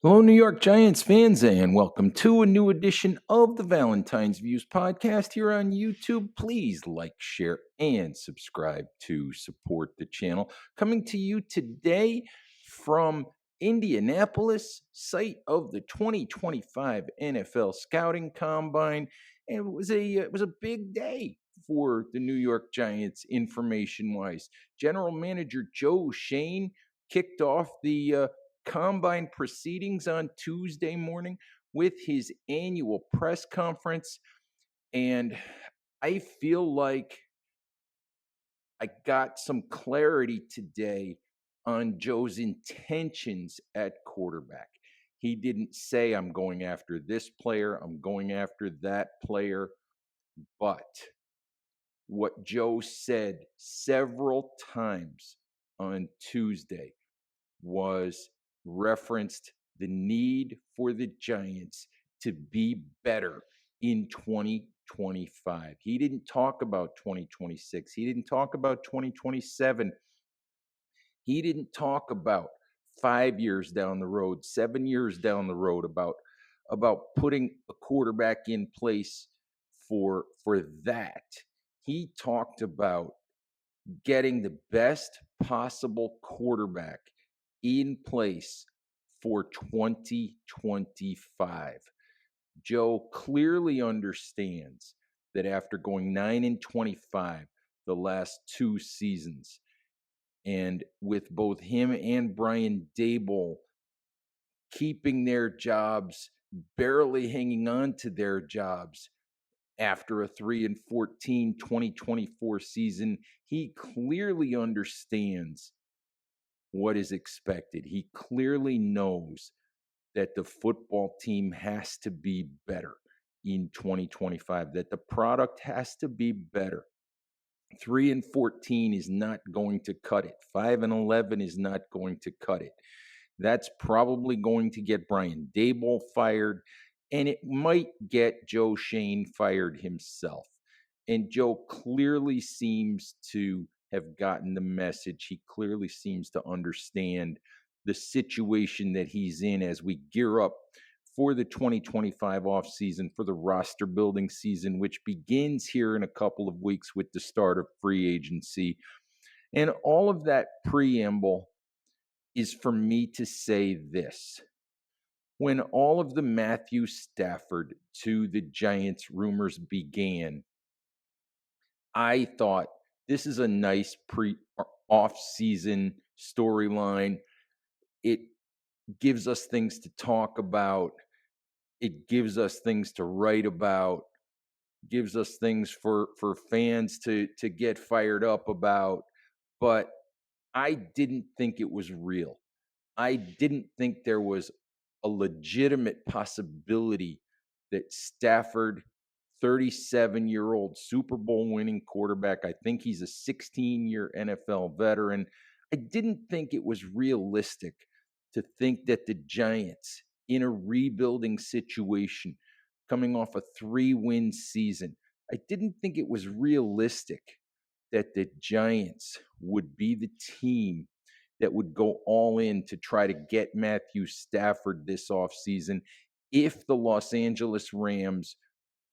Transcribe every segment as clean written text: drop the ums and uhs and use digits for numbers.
Hello, New York Giants fans, and welcome to a new edition of the Valentine's Views podcast here on YouTube. Please like, share, and subscribe to support the channel. Coming to you today from Indianapolis, site of the 2025 NFL Scouting Combine, and it was a big day for the New York Giants information-wise. General Manager Joe Schoen kicked off the combine proceedings on Tuesday morning with his annual press conference. And I feel like I got some clarity today on Joe's intentions at quarterback. He didn't say, I'm going after this player, I'm going after that player. But what Joe said several times on Tuesday was referenced the need for the Giants to be better in 2025. He didn't talk about 2026. He didn't talk about 2027. He didn't talk about 5 years down the road, 7 years down the road about putting a quarterback in place for that. He talked about getting the best possible quarterback in place for 2025. Joe clearly understands that after going 9-25 the last two seasons, and with both him and Brian Daboll keeping their jobs, barely hanging on to their jobs after a 3-14 2024 season, he clearly understands what is expected. He clearly knows that the football team has to be better in 2025, that the product has to be better. 3-14 is not going to cut it. 5-11 is not going to cut it. That's probably going to get Brian Daboll fired, and it might get Joe Schoen fired himself. And Joe clearly seems to have gotten the message. He clearly seems to understand the situation that he's in as we gear up for the 2025 offseason, for the roster building season, which begins here in a couple of weeks with the start of free agency. And all of that preamble is for me to say this. When all of the Matthew Stafford to the Giants rumors began, I thought this is a nice off-season storyline. It gives us things to talk about. It gives us things to write about. Gives us things for fans to get fired up about. But I didn't think it was real. I didn't think there was a legitimate possibility that Stafford, 37-year-old Super Bowl winning quarterback, I think he's a 16-year NFL veteran. I didn't think it was realistic to think that the Giants, in a rebuilding situation, coming off a 3-win season, I didn't think it was realistic that the Giants would be the team that would go all in to try to get Matthew Stafford this offseason if the Los Angeles Rams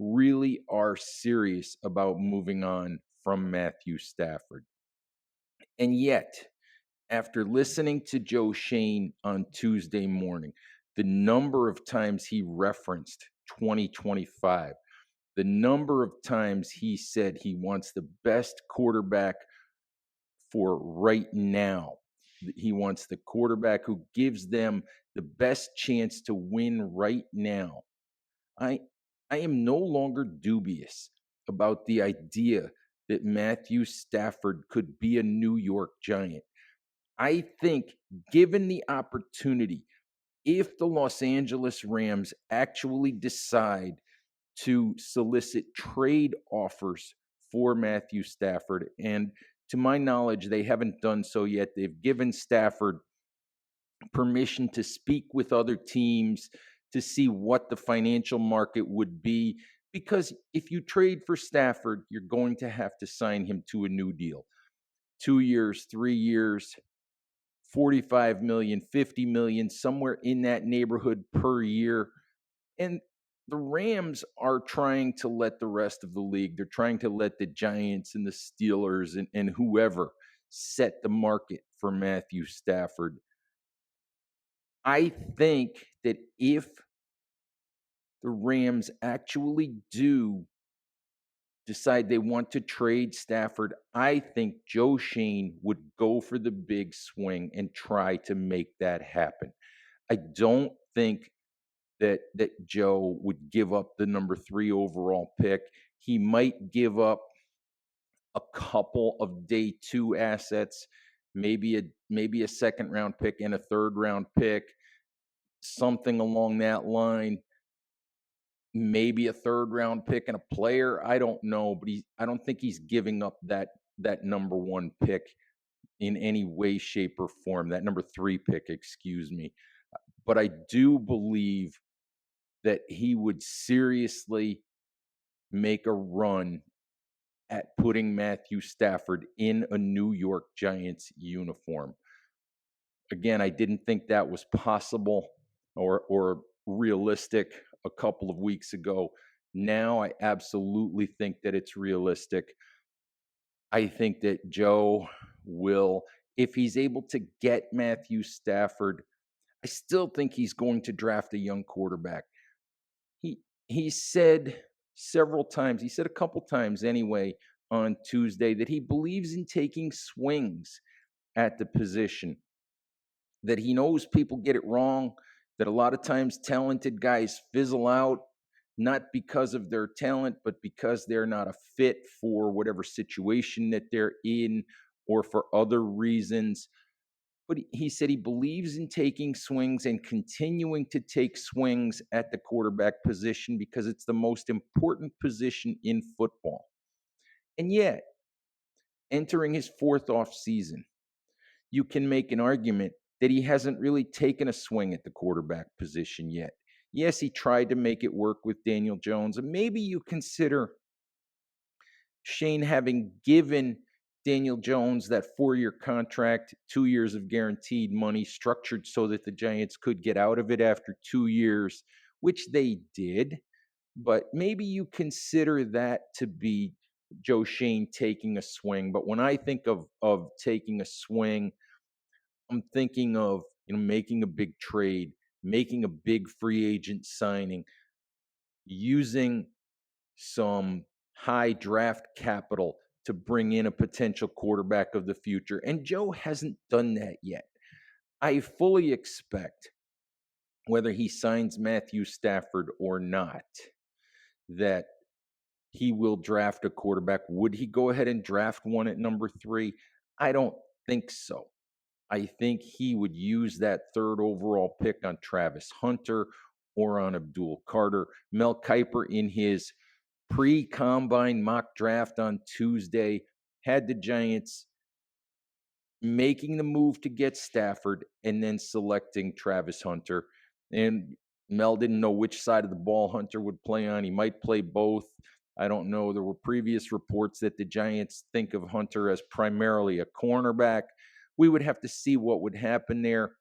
really are serious about moving on from Matthew Stafford. And yet, after listening to Joe Schoen on Tuesday morning, the number of times he referenced 2025, the number of times he said he wants the best quarterback for right now, he wants the quarterback who gives them the best chance to win right now. I am no longer dubious about the idea that Matthew Stafford could be a New York Giant. I think, given the opportunity, if the Los Angeles Rams actually decide to solicit trade offers for Matthew Stafford, and to my knowledge, they haven't done so yet. They've given Stafford permission to speak with other teams to see what the financial market would be. Because if you trade for Stafford, you're going to have to sign him to a new deal. 2 years, 3 years, 45 million, 50 million, somewhere in that neighborhood per year. And the Rams are trying to let the rest of the league, they're trying to let the Giants and the Steelers and whoever set the market for Matthew Stafford. I think that if the Rams actually do decide they want to trade Stafford, I think Joe Schoen would go for the big swing and try to make that happen. I don't think that Joe would give up the number 3 overall pick. He might give up a couple of day 2 assets, maybe a second round pick and a third round pick, something along that line. Maybe a third round pick and a player. I don't know, but I don't think he's giving up that number 1 pick in any way, shape, or form. That number 3 pick, excuse me. But I do believe that he would seriously make a run at putting Matthew Stafford in a New York Giants uniform. Again, I didn't think that was possible or realistic a couple of weeks ago. Now I absolutely think that it's realistic. I think that Joe will, if he's able to get Matthew Stafford, I still think he's going to draft a young quarterback. He said several times, he said a couple times anyway on Tuesday, that he believes in taking swings at the position, that he knows people get it wrong, that a lot of times talented guys fizzle out, not because of their talent, but because they're not a fit for whatever situation that they're in or for other reasons. But he said he believes in taking swings and continuing to take swings at the quarterback position because it's the most important position in football. And yet, entering his 4th off season, you can make an argument that he hasn't really taken a swing at the quarterback position yet. Yes, he tried to make it work with Daniel Jones, and maybe you consider Schoen having given Daniel Jones that 4-year contract, 2 years of guaranteed money, structured so that the Giants could get out of it after 2 years, which they did. But maybe you consider that to be Joe Schoen taking a swing. But when I think of taking a swing, I'm thinking of making a big trade, making a big free agent signing, using some high draft capital to bring in a potential quarterback of the future. And Joe hasn't done that yet. I fully expect, whether he signs Matthew Stafford or not, that he will draft a quarterback. Would he go ahead and draft one at number 3? I don't think so. I think he would use that 3rd overall pick on Travis Hunter or on Abdul Carter. Mel Kiper, in his pre-combine mock draft on Tuesday, had the Giants making the move to get Stafford and then selecting Travis Hunter. And Mel didn't know which side of the ball Hunter would play on. He might play both. I don't know. There were previous reports that the Giants think of Hunter as primarily a cornerback. We would have to see what would happen there.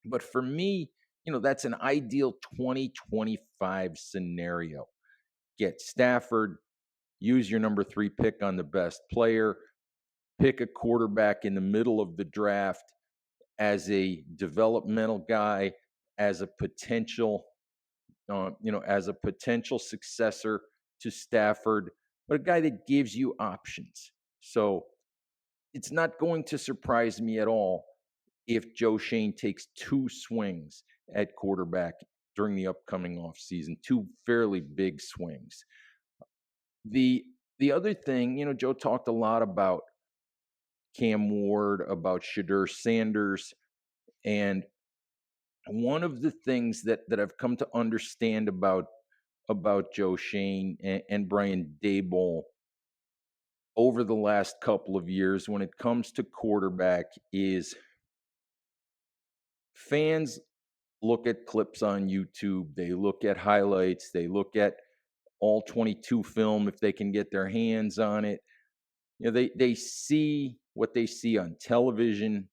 But for me, that's an ideal 2025 scenario. Get Stafford, use your number 3 pick on the best player, pick a quarterback in the middle of the draft as a developmental guy, as a potential, as a potential successor to Stafford, but a guy that gives you options. So it's not going to surprise me at all if Joe Schoen takes 2 swings at quarterback during the upcoming offseason, 2 fairly big swings. The other thing, Joe talked a lot about Cam Ward, about Shadur Sanders, and one of the things that I've come to understand about Joe Schoen and Brian Daboll over the last couple of years when it comes to quarterback is fans look at clips on YouTube, they look at highlights, they look at all 22 film if they can get their hands on it. They see what they see on television,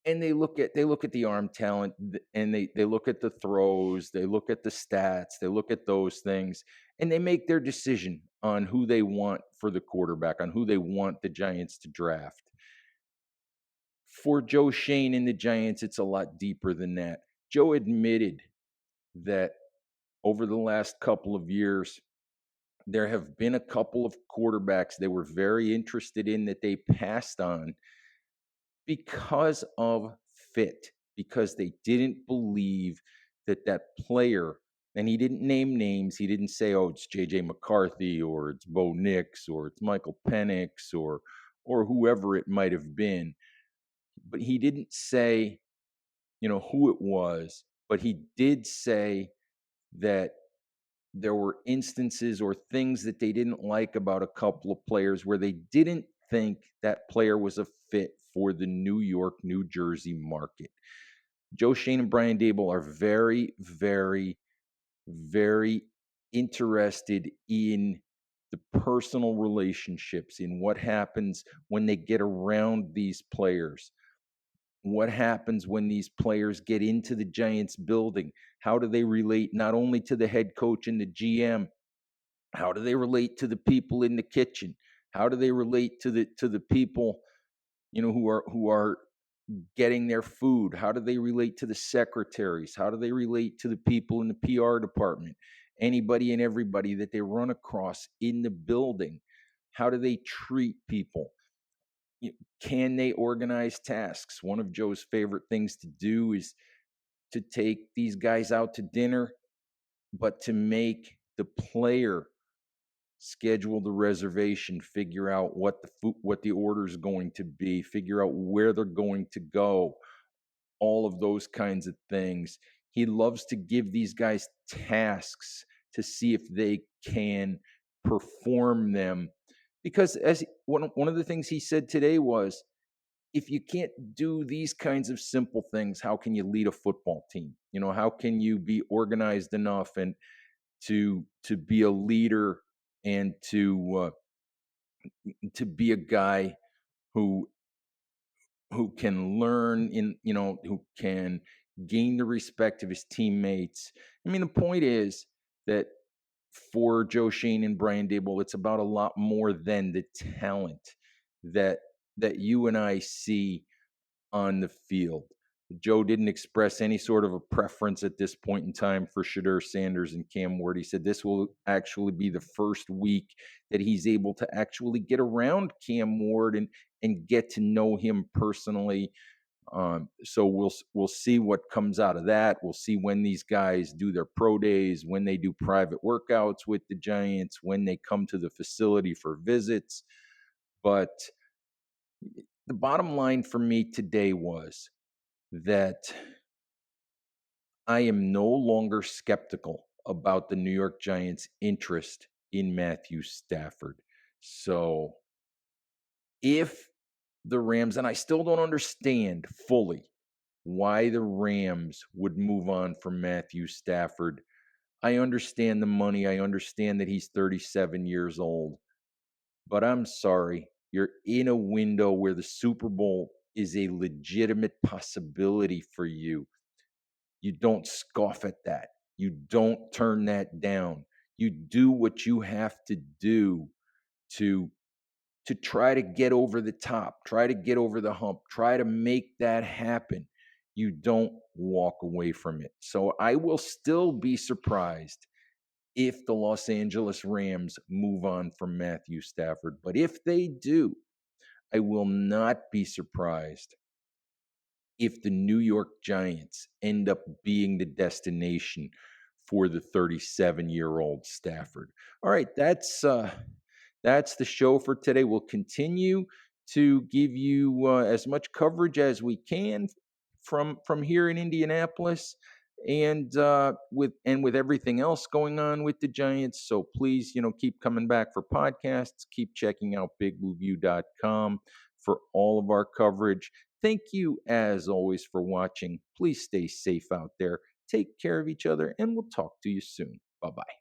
and they look at the arm talent, and they look at the throws, they look at the stats, they look at those things, and they make their decision on who they want for the quarterback, on who they want the Giants to draft. For Joe Schoen and the Giants, it's a lot deeper than that. Joe admitted that over the last couple of years, there have been a couple of quarterbacks they were very interested in that they passed on because of fit, because they didn't believe that that player, and he didn't name names. He didn't say, "Oh, it's JJ McCarthy or it's Bo Nix or it's Michael Penix or whoever it might have been." But he didn't say, who it was, but he did say that there were instances or things that they didn't like about a couple of players where they didn't think that player was a fit for the New York, New Jersey market. Joe Schoen and Brian Dable are very, very, very interested in the personal relationships, in what happens when they get around these players. What happens when these players get into the Giants building? How do they relate not only to the head coach and the GM? How do they relate to the people in the kitchen? How do they relate to the people, who are getting their food? How do they relate to the secretaries? How do they relate to the people in the PR department? Anybody and everybody that they run across in the building. How do they treat people? Can they organize tasks? One of Joe's favorite things to do is to take these guys out to dinner, but to make the player schedule the reservation, figure out what the order is going to be, figure out where they're going to go, all of those kinds of things. He loves to give these guys tasks to see if they can perform them. Because as one of the things he said today was, if you can't do these kinds of simple things, how can you lead a football team? How can you be organized enough and to be a leader and to be a guy who can learn who can gain the respect of his teammates. I mean, the point is that for Joe Schoen and Brian Dable, it's about a lot more than the talent that you and I see on the field. Joe didn't express any sort of a preference at this point in time for Shadur Sanders and Cam Ward. He said this will actually be the first week that he's able to actually get around Cam Ward and get to know him personally. So we'll see what comes out of that. We'll see when these guys do their pro days, when they do private workouts with the Giants, when they come to the facility for visits. But the bottom line for me today was that I am no longer skeptical about the New York Giants' interest in Matthew Stafford. So if the Rams, and I still don't understand fully why the Rams would move on from Matthew Stafford. I understand the money. I understand that he's 37 years old. But I'm sorry, you're in a window where the Super Bowl is a legitimate possibility for you. You don't scoff at that. You don't turn that down. You do what you have to do to try to get over the top, try to get over the hump, try to make that happen. You don't walk away from it. So I will still be surprised if the Los Angeles Rams move on from Matthew Stafford. But if they do, I will not be surprised if the New York Giants end up being the destination for the 37-year-old Stafford. All right, that's the show for today. We'll continue to give you as much coverage as we can from here in Indianapolis, and with everything else going on with the Giants. So please, keep coming back for podcasts. Keep checking out bigblueview.com for all of our coverage. Thank you, as always, for watching. Please stay safe out there. Take care of each other, and we'll talk to you soon. Bye-bye.